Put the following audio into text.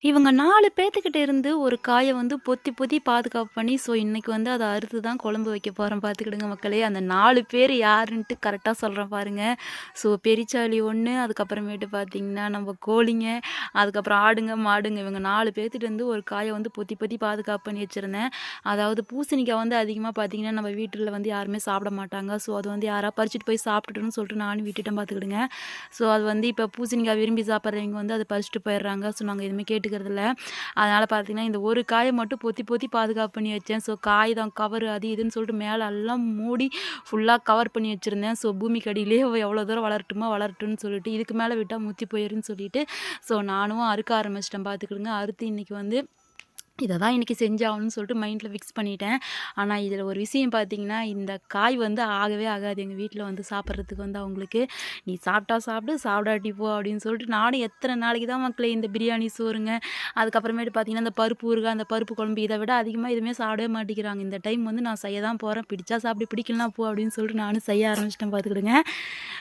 இவங்க 4 பேத்துக்கிட்ட இருந்து ஒரு காய வந்து பொத்தி பொத்தி பாதுகாப்பு பண்ணி, இன்னைக்கு வந்து அத அறுத்து தான் குழம்பு வைக்க போறேன் பார்த்துக்கிடுங்க மக்களே. அந்த 4 பேர் யாருன்ட்டு கரெக்ட்டா சொல்றேன் பாருங்க. பெரிச்சாளி 1, அதுக்கப்புறமேட்டு பார்த்தீங்கன்னா, நம்ம கோழிங்க, அதுக்கப்புறம் ஆடுங்க, மாடுங்க இவங்க 4 பேத்துட்ட இருந்து ஒரு காய வந்து பொத்தி பொத்தி பாதுகாப்பு பண்ணி வச்சிருந்தேன். அதாவது பூசணிக்காய் வந்து அதிகமா பார்த்தீங்கன்னா, நம்ம வீட்டுல வந்து யாருமே சாப்பிட மாட்டாங்க. அது வந்து யாரா பறிச்சுட்டு போய் சாப்பிட்டுட்டுன்னு சொல்லிட்டு நானும் விட்டுட்டேன் பார்த்துக்கிடுங்க. அது வந்து இப்ப பூசணிக்காய் விரும்பி சாப்பிடுறவங்க வந்து அத பறிச்சுட்டு போயிடுறாங்க. நாங்க எதுவுமே கேட்டுக்கிறதில்ல. அதனால பார்த்தீங்கன்னா, இந்த ஒரு காய மட்டும் பொத்தி பொத்தி பாதுகாப்பு பண்ணி வச்சேன். காகிதம், கவரு அது இதுன்னு சொல்லிட்டு மேல எல்லாம் மூடி ஃபுல்லா கவர் பண்ணி வச்சிருந்தேன். பூமிக்கு அடியிலேயே எவ்வளோ தூரம் வளரட்டுமோ வளரட்டும்னு சொல்லிட்டு, இதுக்கு மேல விட்டா முத்தி போயிருன்னு சொல்லிட்டு, நானும் அறுக்க ஆரம்பிச்சுட்டேன் பார்த்துக்கிடுங்க. அறுத்து இன்னைக்கு வந்து இத தான் இன்னைக்கு செஞ்சாகணும்னு சொல்லிட்டு மைண்ட்ல ஃபிக்ஸ் பண்ணிட்டேன். ஆனா, இதில ஒரு விஷயம் பார்த்தீங்கன்னா, இந்த காய் வந்து ஆகவே ஆகாது. எங்க வீட்ல வந்து சாப்பிடுறதுக்கு வந்து அவங்களுக்கு, "நீ சாப்பிட்டா சாப்பிடு, சாப்பிடாட்டி போ" அப்படின்னு சொல்லிட்டு நானும் எத்தன நாளைக்கு தான் மக்களே இந்த பிரியாணி சோறுங்க, அதுக்கப்புறமேட்டு பார்த்தீங்கன்னா, இந்த பருப்பு ஊறுகாய், அந்த பருப்பு குழம்பு இத விட அதிகமா எதுவுமே சாப்பிடவே மாட்டேங்கிறாங்க. இந்த டைம் வந்து நான் செய்ய தான் போறேன். பிடிச்சா சாப்பிடு, பிடிக்கலனா போ அப்படின்னு சொல்லிட்டு நானும் செய்ய ஆரம்பிச்சுட்டேன் பார்த்துக்கிடுங்க.